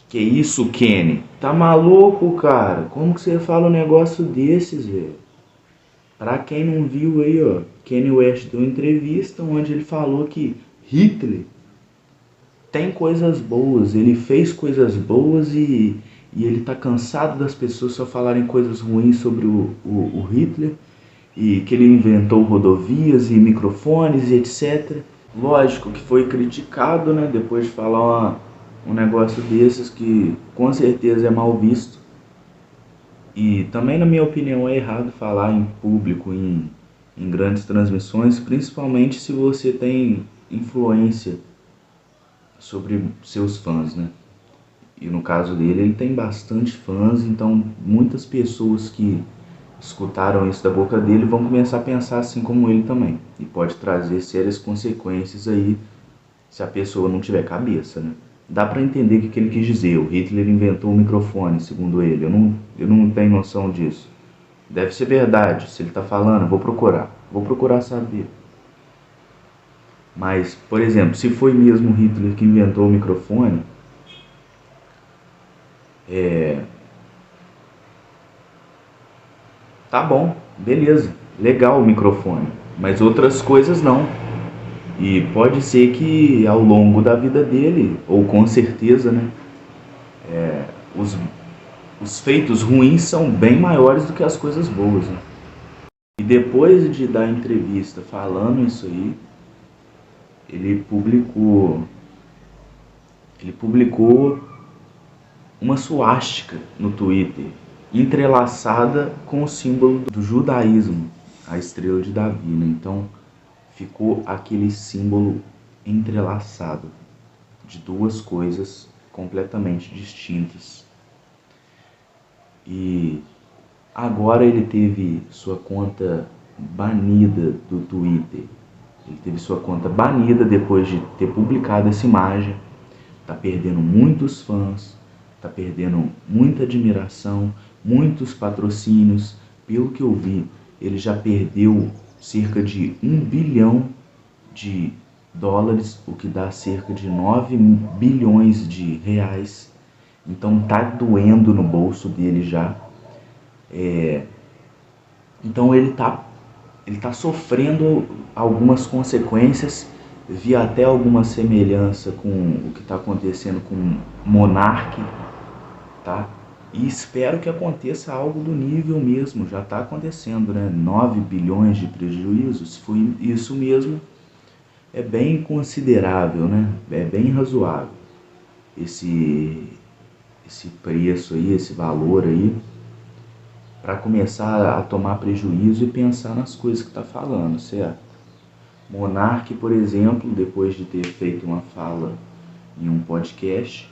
Que isso, Kenny? Tá maluco, cara? Como que você fala um negócio desses, velho? Pra quem não viu aí, ó, Kanye West deu uma entrevista onde ele falou que Hitler tem coisas boas, ele fez coisas boas e ele tá cansado das pessoas só falarem coisas ruins sobre o Hitler e que ele inventou rodovias e microfones e etc. Lógico que foi criticado, né, depois de falar um negócio desses que com certeza é mal visto. E também, na minha opinião, é errado falar em público, em grandes transmissões, principalmente se você tem influência sobre seus fãs, né? E no caso dele, ele tem bastante fãs, então muitas pessoas que escutaram isso da boca dele vão começar a pensar assim como ele também. E pode trazer sérias consequências aí se a pessoa não tiver cabeça, né? Dá pra entender o que ele quis dizer. O Hitler inventou o microfone, segundo ele. Eu não tenho noção disso. Deve ser verdade. Se ele tá falando, vou procurar. Vou procurar saber. Mas, por exemplo, se foi mesmo Hitler que inventou o microfone, tá bom, beleza, legal o microfone, mas outras coisas não. E pode ser que ao longo da vida dele, ou com certeza, né, os, os feitos ruins são bem maiores do que as coisas boas. Né? E depois de dar entrevista falando isso aí, ele publicou, ele publicou uma suástica no Twitter, entrelaçada com o símbolo do judaísmo, a estrela de Davi, né? Então ficou aquele símbolo entrelaçado de duas coisas completamente distintas. E agora ele teve sua conta banida do Twitter. Ele teve sua conta banida depois de ter publicado essa imagem. Tá perdendo muitos fãs, tá perdendo muita admiração, muitos patrocínios. Pelo que eu vi, ele já perdeu cerca de 1 bilhão de dólares, o que dá cerca de 9 bilhões de reais. Então tá doendo no bolso dele já. Então ele tá sofrendo algumas consequências. Vi até alguma semelhança com o que está acontecendo com Monark, tá? E espero que aconteça algo do nível mesmo, já está acontecendo, né? 9 bilhões de prejuízos, se foi isso mesmo, é bem considerável, né? É bem razoável esse preço aí, esse valor aí, para começar a tomar prejuízo e pensar nas coisas que está falando, certo? Monark, por exemplo, depois de ter feito uma fala em um podcast,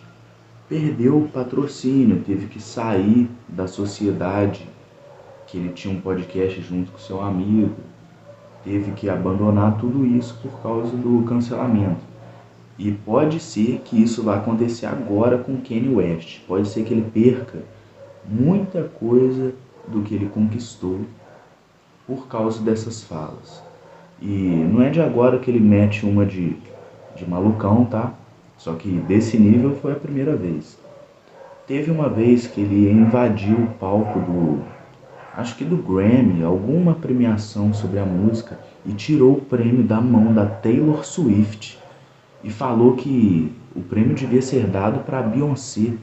perdeu o patrocínio, teve que sair da sociedade, que ele tinha um podcast junto com seu amigo, teve que abandonar tudo isso por causa do cancelamento. E pode ser que isso vá acontecer agora com Kanye West. Pode ser que ele perca muita coisa do que ele conquistou por causa dessas falas. E não é de agora que ele mete uma de malucão, tá? Só que desse nível foi a primeira vez. Teve uma vez que ele invadiu o palco acho que do Grammy, alguma premiação sobre a música, e tirou o prêmio da mão da Taylor Swift e falou que o prêmio devia ser dado para Beyoncé.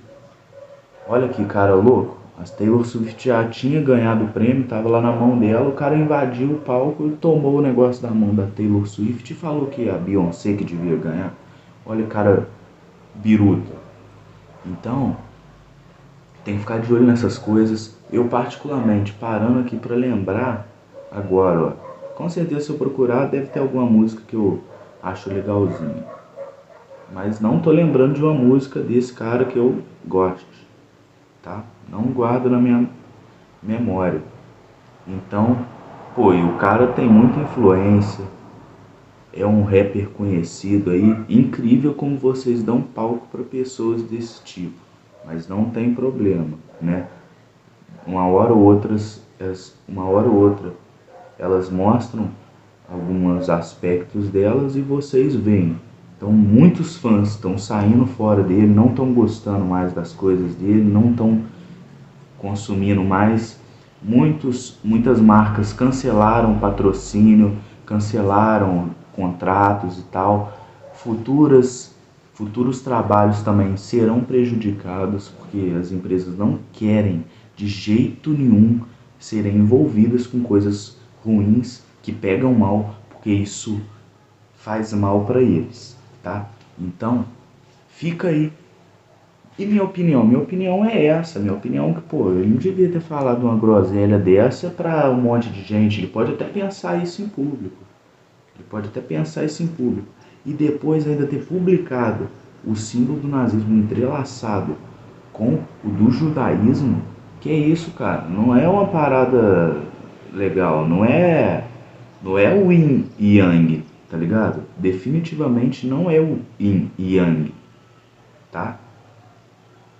Olha que cara louco. A Taylor Swift já tinha ganhado o prêmio, estava lá na mão dela, o cara invadiu o palco e tomou o negócio da mão da Taylor Swift e falou que a Beyoncé que devia ganhar. Olha, cara, biruta. Então, tem que ficar de olho nessas coisas. Eu particularmente, parando aqui para lembrar agora, ó, com certeza se eu procurar deve ter alguma música que eu acho legalzinha. Mas não tô lembrando de uma música desse cara que eu gosto, tá? Não guardo na minha memória. Então, pô, e o cara tem muita influência, é um rapper conhecido aí, incrível como vocês dão palco para pessoas desse tipo, mas não tem problema, né? Uma hora ou outra, elas mostram alguns aspectos delas e vocês veem. Então muitos fãs estão saindo fora dele, não estão gostando mais das coisas dele, não estão consumindo mais. Muitas marcas cancelaram o patrocínio, cancelaram contratos e tal. Futuros trabalhos também serão prejudicados, porque as empresas não querem de jeito nenhum serem envolvidas com coisas ruins que pegam mal, porque isso faz mal para eles, tá? Então, fica aí. E minha opinião é essa, minha opinião é que, pô, ele não devia ter falado uma groselha dessa para um monte de gente, ele pode até pensar isso em público, e depois ainda ter publicado o símbolo do nazismo entrelaçado com o do judaísmo. Que é isso, cara? Não é uma parada legal, não é o yin e yang, tá ligado? Definitivamente não é o yin e yang, tá?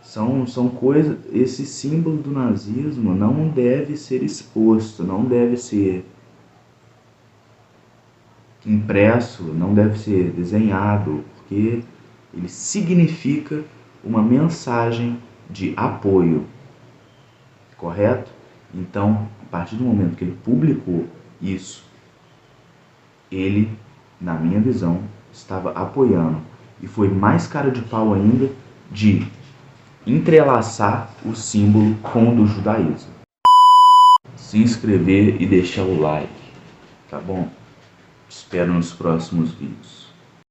São coisas, esse símbolo do nazismo não deve ser exposto, não deve ser impresso, não deve ser desenhado, porque ele significa uma mensagem de apoio, correto? Então, a partir do momento que ele publicou isso, ele, na minha visão, estava apoiando. E foi mais cara de pau ainda de entrelaçar o símbolo com o do judaísmo. Se inscrever e deixar o like, tá bom? Espero nos próximos vídeos.